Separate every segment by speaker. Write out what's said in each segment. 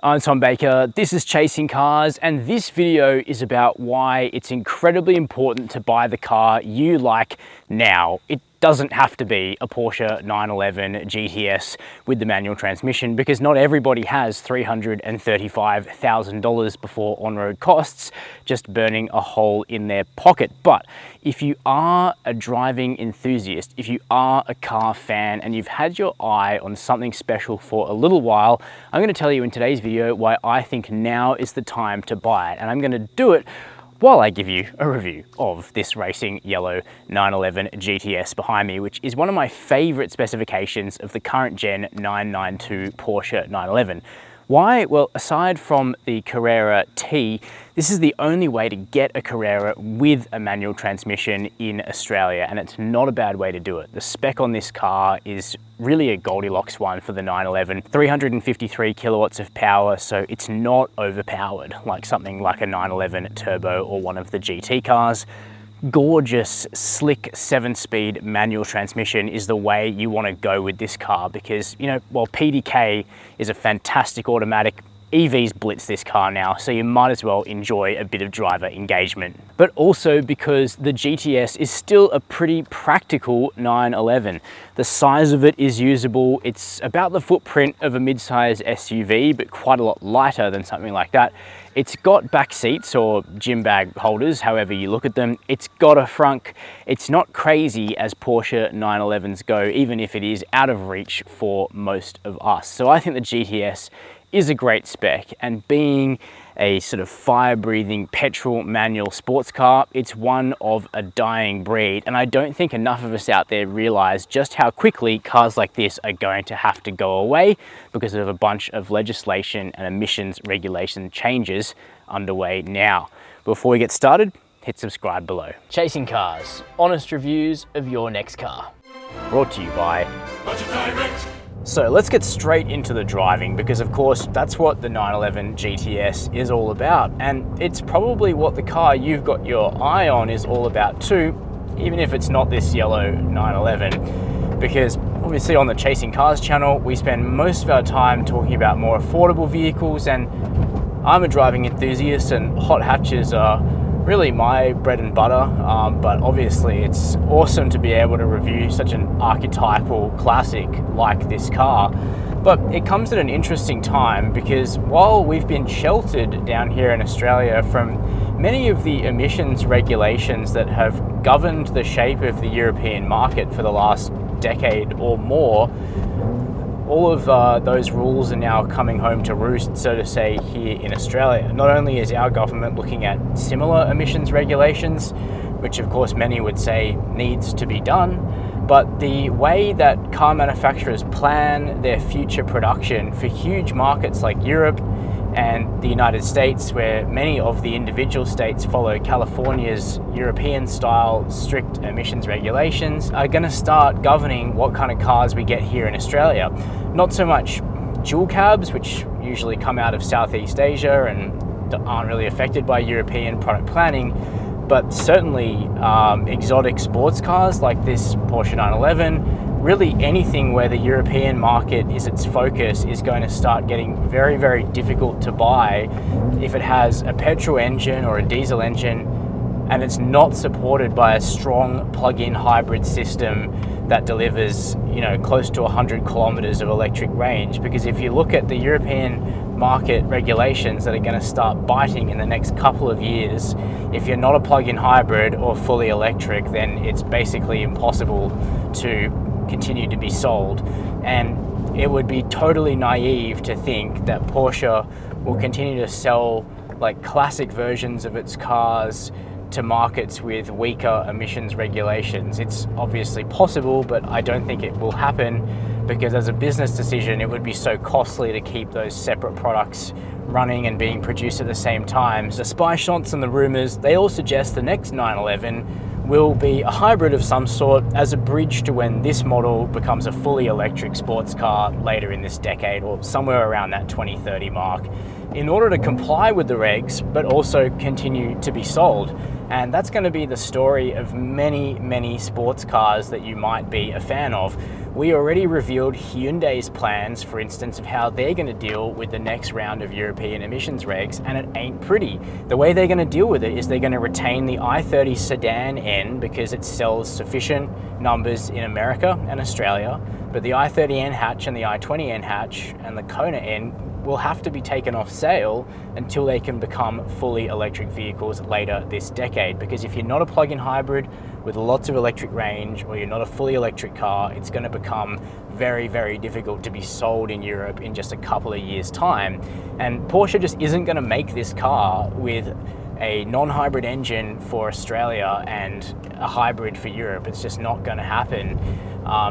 Speaker 1: I'm Tom Baker, this is Chasing Cars, and this video is about why it's incredibly important to buy the car you like now. It doesn't have to be a Porsche 911 GTS with the manual transmission, because not everybody has $335,000 before on-road costs just burning a hole in their pocket. But if you are a driving enthusiast, if you are a car fan and you've had your eye on something special for a little while, I'm going to tell you in today's video why I think now is the time to buy it. And I'm going to do it while I give you a review of this racing yellow 911 GTS behind me, which is one of my favorite specifications of the current gen 992 Porsche 911. Why? Well, aside from the Carrera T, this is the only way to get a Carrera with a manual transmission in Australia, and it's not a bad way to do it. The spec on this car is really a Goldilocks one for the 911. 353 kilowatts of power, so it's not overpowered like something like a 911 Turbo or one of the GT cars. Gorgeous, slick 7-speed manual transmission is the way you want to go with this car, because, you know, while PDK is a fantastic automatic, EVs blitz this car now, so you might as well enjoy a bit of driver engagement. But also because the GTS is still a pretty practical 911. The size of it is usable. It's about the footprint of a mid-size SUV, but quite a lot lighter than something like that. It's got back seats or gym bag holders, however you look at them. It's got a frunk. It's not crazy as Porsche 911s go, even if it is out of reach for most of us. So I think the GTS is a great spec, and being a sort of fire-breathing petrol manual sports car, it's one of a dying breed, and I don't think enough of us out there realize just how quickly cars like this are going to have to go away because of a bunch of legislation and emissions regulation changes underway now. Before we get started, hit subscribe below. Chasing Cars, honest reviews of your next car. Brought to you by Budget Direct. So let's get straight into the driving, because of course that's what the 911 GTS is all about, and it's probably what the car you've got your eye on is all about too, even if it's not this yellow 911, because obviously on the Chasing Cars channel we spend most of our time talking about more affordable vehicles, and I'm a driving enthusiast and hot hatches are really my bread and butter, but obviously it's awesome to be able to review such an archetypal classic like this car. But it comes at an interesting time, because while we've been sheltered down here in Australia from many of the emissions regulations that have governed the shape of the European market for the last decade or more, all of those rules are now coming home to roost, so to say, here in Australia. Not only is our government looking at similar emissions regulations, which of course many would say needs to be done, but the way that car manufacturers plan their future production for huge markets like Europe and the United States, where many of the individual states follow California's European-style strict emissions regulations, are going to start governing what kind of cars we get here in Australia. Not so much dual cabs, which usually come out of Southeast Asia and aren't really affected by European product planning, but certainly exotic sports cars like this Porsche 911. Really anything where the European market is its focus is going to start getting very, very difficult to buy if it has a petrol engine or a diesel engine and it's not supported by a strong plug-in hybrid system that delivers, you know, close to 100 kilometers of electric range. Because if you look at the European market regulations that are going to start biting in the next couple of years, if you're not a plug-in hybrid or fully electric, then it's basically impossible to continue to be sold. And it would be totally naive to think that Porsche will continue to sell like classic versions of its cars to markets with weaker emissions regulations. It's obviously possible, but I don't think it will happen, because as a business decision it would be so costly to keep those separate products running and being produced at the same time. The spy shots and the rumors, they all suggest the next 911 will be a hybrid of some sort as a bridge to when this model becomes a fully electric sports car later in this decade, or somewhere around that 2030 mark, in order to comply with the regs but also continue to be sold. And that's going to be the story of many, many sports cars that you might be a fan of. We already revealed Hyundai's plans, for instance, of how they're going to deal with the next round of European emissions regs, and it ain't pretty. The way they're going to deal with it is they're going to retain the i30 sedan N because it sells sufficient numbers in America and Australia, but the i30 N hatch and the i20 N hatch and the Kona N will have to be taken off sale until they can become fully electric vehicles later this decade. Because if you're not a plug-in hybrid with lots of electric range, or you're not a fully electric car, it's going to become very, very difficult to be sold in Europe in just a couple of years' time. And Porsche just isn't going to make this car with a non-hybrid engine for Australia and a hybrid for Europe. It's just not going to happen.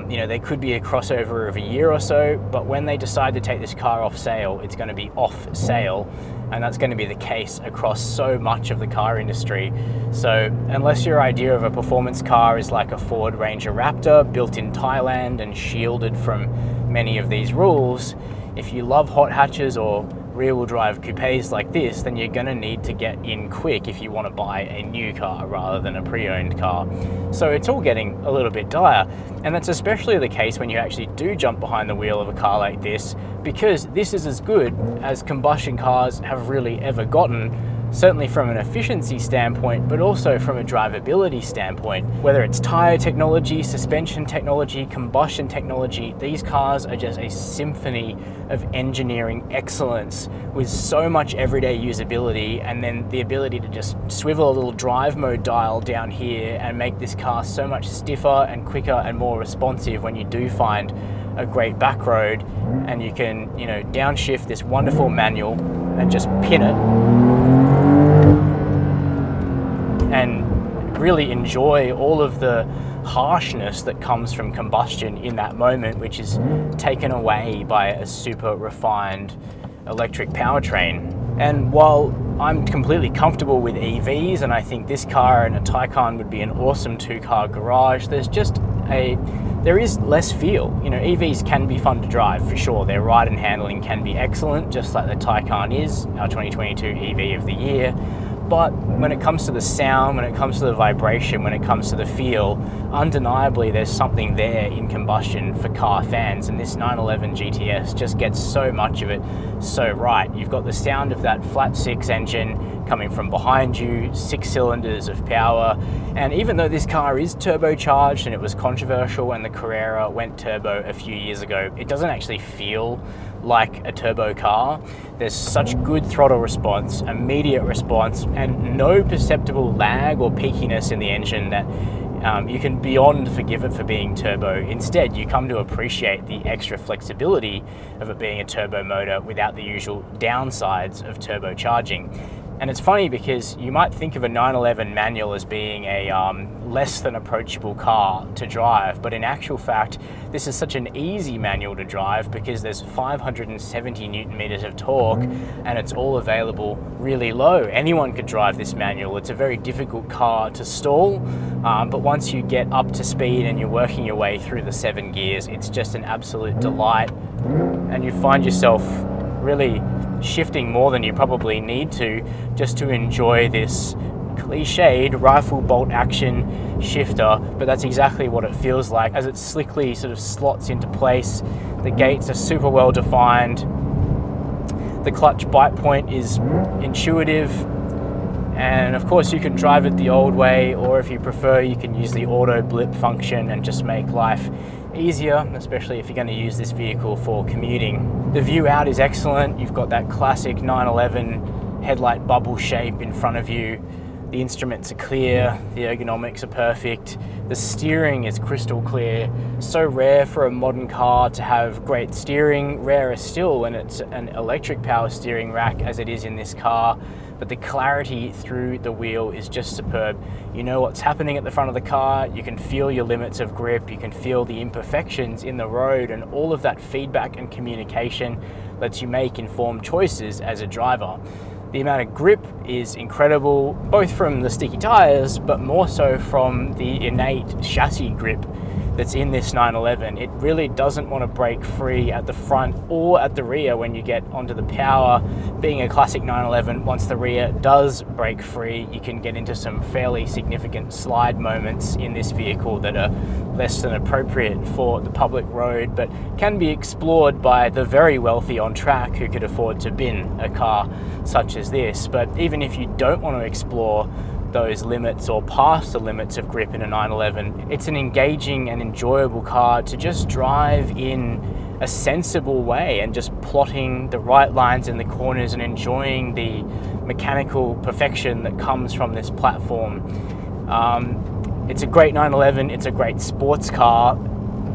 Speaker 1: You know, there could be a crossover of a year or so, but when they decide to take this car off sale, it's going to be off sale, and that's going to be the case across so much of the car industry. So unless your idea of a performance car is like a Ford Ranger Raptor built in Thailand and shielded from many of these rules, if you love hot hatches or rear-wheel drive coupes like this, then you're going to need to get in quick if you want to buy a new car rather than a pre-owned car. So it's all getting a little bit dire, and that's especially the case when you actually do jump behind the wheel of a car like this, because this is as good as combustion cars have really ever gotten, certainly from an efficiency standpoint, but also from a drivability standpoint. Whether it's tire technology, suspension technology, combustion technology, these cars are just a symphony of engineering excellence with so much everyday usability, and then the ability to just swivel a little drive mode dial down here and make this car so much stiffer and quicker and more responsive when you do find a great back road, and you can, you know, downshift this wonderful manual and just pin it and really enjoy all of the harshness that comes from combustion in that moment, which is taken away by a super refined electric powertrain. And while I'm completely comfortable with EVs, and I think this car and a Taycan would be an awesome two-car garage, there is less feel. You know, EVs can be fun to drive for sure. Their ride and handling can be excellent, just like the Taycan is, our 2022 EV of the year. But when it comes to the sound, when it comes to the vibration, when it comes to the feel, undeniably there's something there in combustion for car fans, and this 911 GTS just gets so much of it so right. You've got the sound of that flat six engine coming from behind you, 6 cylinders of power, and even though this car is turbocharged and it was controversial when the Carrera went turbo a few years ago, it doesn't actually feel like a turbo car. There's such good throttle response, immediate response, and no perceptible lag or peakiness in the engine that you can beyond forgive it for being turbo. Instead, you come to appreciate the extra flexibility of it being a turbo motor without the usual downsides of turbocharging. And it's funny because you might think of a 911 manual as being a less than approachable car to drive, but in actual fact, this is such an easy manual to drive because there's 570 Newton meters of torque and it's all available really low. Anyone could drive this manual. It's a very difficult car to stall, but once you get up to speed and you're working your way through the 7 gears, it's just an absolute delight, and you find yourself really shifting more than you probably need to just to enjoy this cliched rifle bolt action shifter, but that's exactly what it feels like as it slickly sort of slots into place. The gates are super well defined. The clutch bite point is intuitive, and of course you can drive it the old way, or if you prefer, you can use the auto blip function and just make life easier, especially if you're going to use this vehicle for commuting. The view out is excellent. You've got that classic 911 headlight bubble shape in front of you. The instruments are clear, the ergonomics are perfect, the steering is crystal clear. So rare for a modern car to have great steering, rarer still when it's an electric power steering rack as it is in this car. But the clarity through the wheel is just superb. You know what's happening at the front of the car, you can feel your limits of grip, you can feel the imperfections in the road, and all of that feedback and communication lets you make informed choices as a driver. The amount of grip is incredible, both from the sticky tires, but more so from the innate chassis grip that's in this 911. It really doesn't want to break free at the front or at the rear when you get onto the power. Being a classic 911, once the rear does break free, you can get into some fairly significant slide moments in this vehicle that are less than appropriate for the public road, but can be explored by the very wealthy on track who could afford to bin a car such as this. But even if you don't want to explore those limits or past the limits of grip in a 911, it's an engaging and enjoyable car to just drive in a sensible way and just plotting the right lines in the corners and enjoying the mechanical perfection that comes from this platform. It's a great 911, it's a great sports car.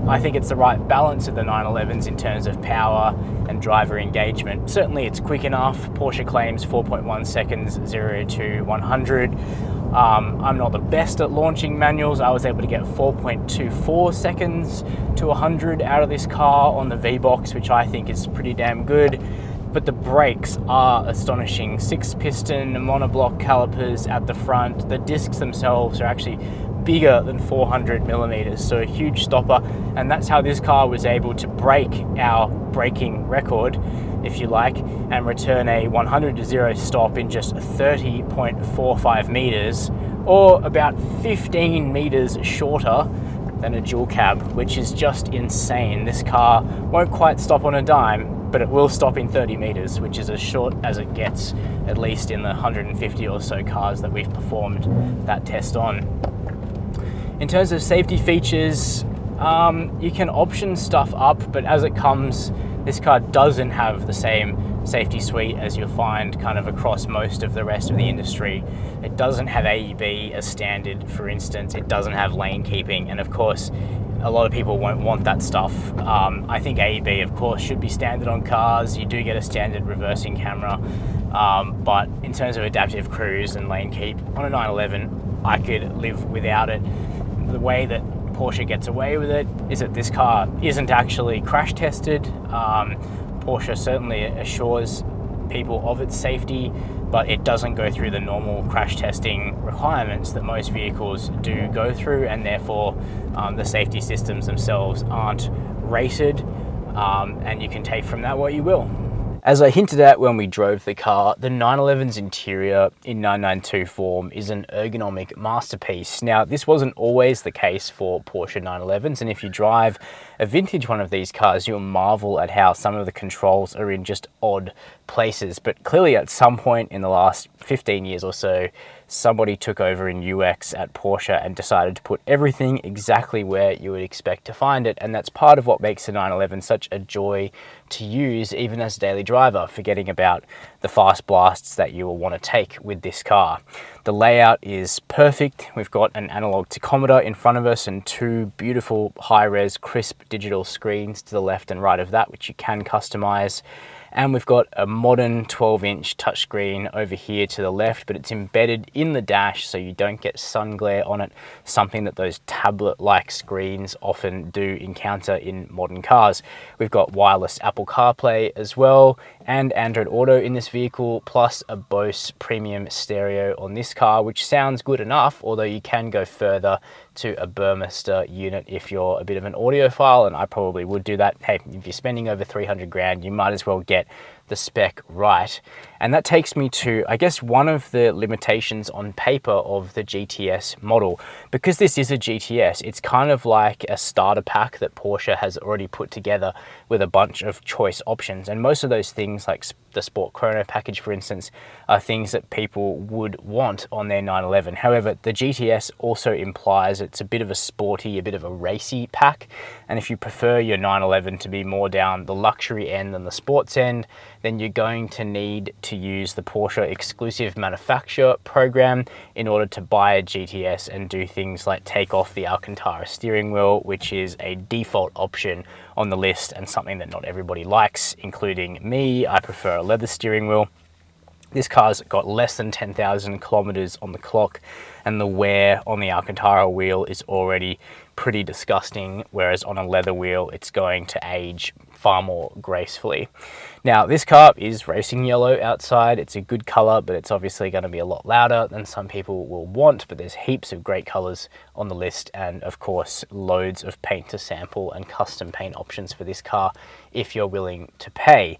Speaker 1: I think it's the right balance of the 911s in terms of power and driver engagement. Certainly it's quick enough. Porsche claims 4.1 seconds 0 to 100. I'm not the best at launching manuals. I was able to get 4.24 seconds to 100 out of this car on the V-Box, which I think is pretty damn good. But the brakes are astonishing. 6-piston monoblock calipers at the front. The discs themselves are actually bigger than 400 millimeters, so a huge stopper, and that's how this car was able to break our braking record, if you like, and return a 100 to 0 stop in just 30.45 meters, or about 15 meters shorter than a dual cab, which is just insane. This car won't quite stop on a dime, but it will stop in 30 meters, which is as short as it gets, at least in the 150 or so cars that we've performed that test on. In terms of safety features, you can option stuff up, but as it comes, this car doesn't have the same safety suite as you'll find kind of across most of the rest of the industry. It doesn't have AEB as standard, for instance. It doesn't have lane keeping, and of course, a lot of people won't want that stuff. I think AEB, of course, should be standard on cars. You do get a standard reversing camera, but in terms of adaptive cruise and lane keep, on a 911, I could live without it. The way that Porsche gets away with it is that this car isn't actually crash tested. Porsche certainly assures people of its safety, but it doesn't go through the normal crash testing requirements that most vehicles do go through, and therefore the safety systems themselves aren't rated, and you can take from that what you will. As I hinted at when we drove the car, the 911's interior in 992 form is an ergonomic masterpiece. Now, this wasn't always the case for Porsche 911s, and if you drive a vintage one of these cars, you'll marvel at how some of the controls are in just odd places. But clearly at some point in the last 15 years or so, somebody took over in UX at Porsche and decided to put everything exactly where you would expect to find it. And that's part of what makes the 911 such a joy to use, even as a daily driver, forgetting about the fast blasts that you will want to take with this car. The layout is perfect. We've got an analog tachometer in front of us and two beautiful high-res crisp digital screens to the left and right of that, which you can customize. And we've got a modern 12-inch touchscreen over here to the left, but it's embedded in the dash so you don't get sun glare on it, something that those tablet-like screens often do encounter in modern cars. We've got wireless Apple CarPlay as well, and Android Auto in this vehicle, plus a Bose premium stereo on this car, which sounds good enough, although you can go further to a Burmester unit if you're a bit of an audiophile, and I probably would do that. Hey, if you're spending over 300 grand, you might as well get the spec right. And that takes me to, I guess, one of the limitations on paper of the GTS model. Because this is a GTS, it's kind of like a starter pack that Porsche has already put together with a bunch of choice options. And most of those things, like the Sport Chrono package, for instance, are things that people would want on their 911. However, the GTS also implies it's a bit of a sporty, a bit of a racy pack. And if you prefer your 911 to be more down the luxury end than the sports end, then you're going to need to use the Porsche exclusive manufacturer program in order to buy a GTS and do things like take off the Alcantara steering wheel, which is a default option on the list and something that not everybody likes, including me. I prefer a leather steering wheel. This car's got less than 10,000 kilometers on the clock, and the wear on the Alcantara wheel is already pretty disgusting, whereas on a leather wheel it's going to age far more gracefully. Now, this car is racing yellow outside. It's a good color, but it's obviously going to be a lot louder than some people will want, but there's heaps of great colors on the list, and of course loads of paint to sample and custom paint options for this car if you're willing to pay.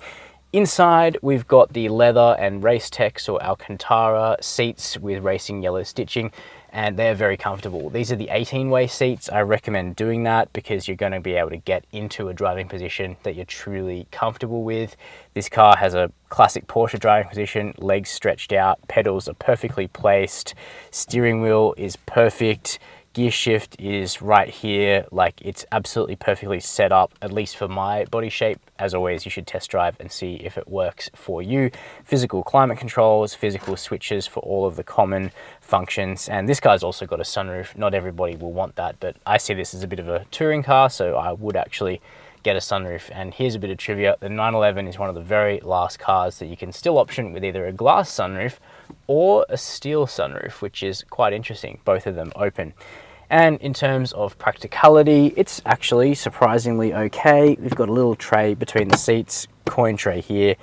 Speaker 1: Inside, we've got the leather and race tex or Alcantara seats with racing yellow stitching, and they're very comfortable. These are the 18-way seats. I recommend doing that because you're going to be able to get into a driving position that you're truly comfortable with. This car has a classic Porsche driving position, legs stretched out, pedals are perfectly placed, steering wheel is perfect, gear shift is right here. Like, it's absolutely perfectly set up, at least for my body shape. As always, you should test drive and see if it works for you. Physical climate controls, physical switches for all of the common functions. And this car's also got a sunroof. Not everybody will want that, but I see this as a bit of a touring car, so I would actually get a sunroof. And here's a bit of trivia. The 911 is one of the very last cars that you can still option with either a glass sunroof or a steel sunroof, which is quite interesting. Both of them open. And in terms of practicality, it's actually surprisingly okay. We've got a little tray between the seats, coin tray here,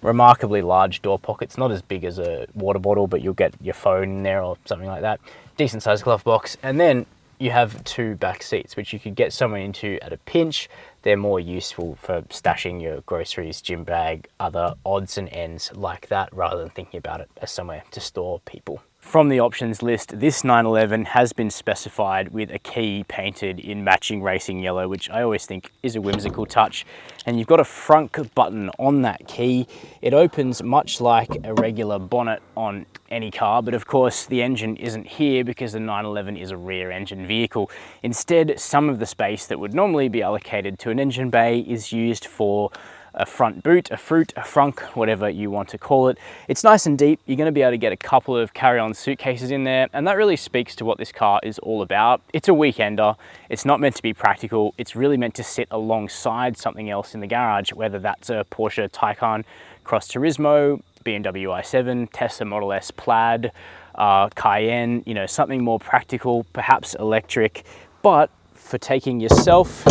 Speaker 1: remarkably large door pockets, not as big as a water bottle, but you'll get your phone in there or something like that. Decent sized glove box. And then you have two back seats, which you could get someone into at a pinch. They're more useful for stashing your groceries, gym bag, other odds and ends like that, rather than thinking about it as somewhere to store people. From the options list, this 911 has been specified with a key painted in matching racing yellow, which I always think is a whimsical touch. And you've got a Frunk button on that key. It opens much like a regular bonnet on any car, but of course the engine isn't here because the 911 is a rear engine vehicle. Instead, some of the space that would normally be allocated to an engine bay is used for a front boot, a fruit, a frunk, whatever you want to call it. It's nice and deep. You're going to be able to get a couple of carry-on suitcases in there, and that really speaks to what this car is all about. It's a weekender. It's not meant to be practical. It's really meant to sit alongside something else in the garage, whether that's a Porsche Taycan Cross Turismo, BMW i7, Tesla Model S Plaid, Cayenne, you know, something more practical, perhaps electric, but for taking yourself,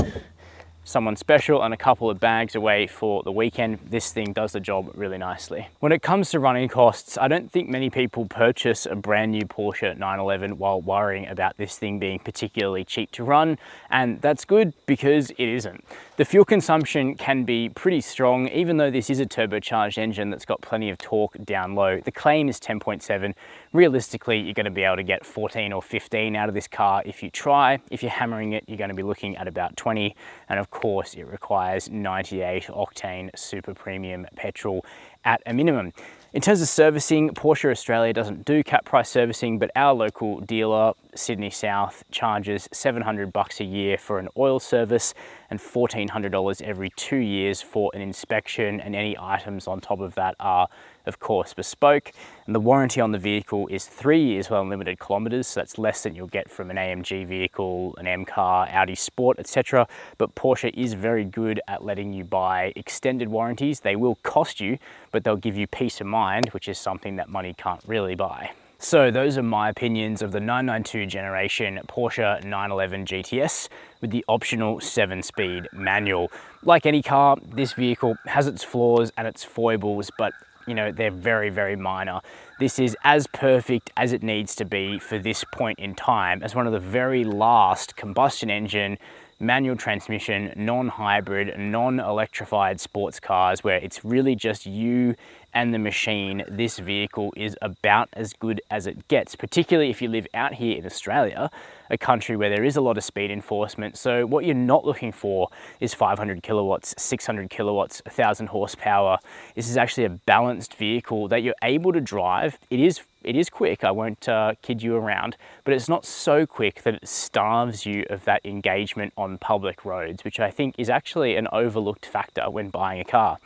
Speaker 1: someone special and a couple of bags away for the weekend, this thing does the job really nicely. When it comes to running costs, I don't think many people purchase a brand new Porsche 911 while worrying about this thing being particularly cheap to run, and that's good because it isn't. The fuel consumption can be pretty strong, even though this is a turbocharged engine that's got plenty of torque down low. The claim is 10.7. Realistically, you're going to be able to get 14 or 15 out of this car if you try. If you're hammering it, you're going to be looking at about 20, and of course it requires 98 octane super premium petrol at a minimum. In terms of servicing, Porsche Australia doesn't do cap price servicing, but our local dealer, Sydney South, charges $700 a year for an oil service and $1,400 every 2 years for an inspection, and any items on top of that are of course bespoke. And the warranty on the vehicle is 3 years with unlimited kilometers, so that's less than you'll get from an AMG vehicle, an M car, Audi Sport, etc. But Porsche is very good at letting you buy extended warranties. They will cost you, but they'll give you peace of mind, which is something that money can't really buy. So those are my opinions of the 992 generation Porsche 911 GTS with the optional 7-speed manual. Like any car, this vehicle has its flaws and its foibles, but you know, they're very, very minor. This is as perfect as it needs to be for this point in time, as one of the very last combustion engine, manual transmission, non-hybrid, non-electrified sports cars where it's really just you and the machine. This vehicle is about as good as it gets, particularly if you live out here in Australia, a country where there is a lot of speed enforcement. So what you're not looking for is 500 kilowatts, 600 kilowatts, 1,000 horsepower. This is actually a balanced vehicle that you're able to drive. It is quick, I won't kid you around, but it's not so quick that it starves you of that engagement on public roads, which I think is actually an overlooked factor when buying a car.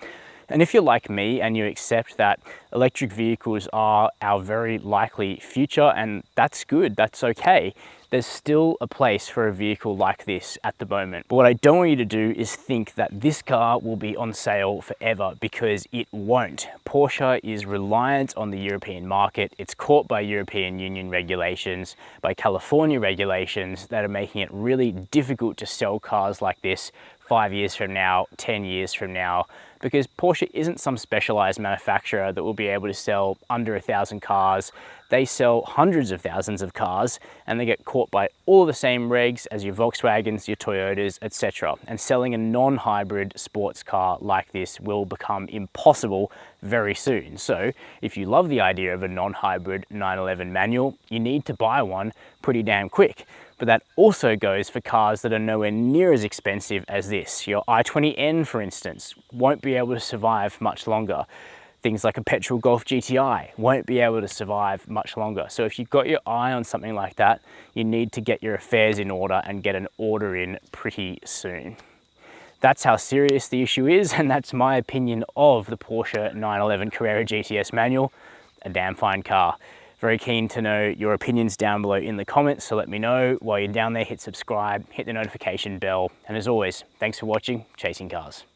Speaker 1: And if you're like me and you accept that electric vehicles are our very likely future, and that's good, that's okay, there's still a place for a vehicle like this at the moment. But what I don't want you to do is think that this car will be on sale forever, because it won't. Porsche is reliant on the European market. It's caught by European Union regulations, by California regulations that are making it really difficult to sell cars like this 5 years from now, 10 years from now, because Porsche isn't some specialized manufacturer that will be able to sell under 1,000 cars. They sell hundreds of thousands of cars, and they get caught by all the same regs as your Volkswagens, your Toyotas, etc. And selling a non-hybrid sports car like this will become impossible very soon. So if you love the idea of a non-hybrid 911 manual, you need to buy one pretty damn quick. But that also goes for cars that are nowhere near as expensive as this. Your i20N, for instance, won't be able to survive much longer. Things like a petrol Golf GTI won't be able to survive much longer. So if you've got your eye on something like that, you need to get your affairs in order and get an order in pretty soon. That's how serious the issue is, and that's my opinion of the Porsche 911 Carrera GTS manual. A damn fine car. Very keen to know your opinions down below in the comments, so let me know. While you're down there, hit subscribe, hit the notification bell, and as always, thanks for watching Chasing Cars.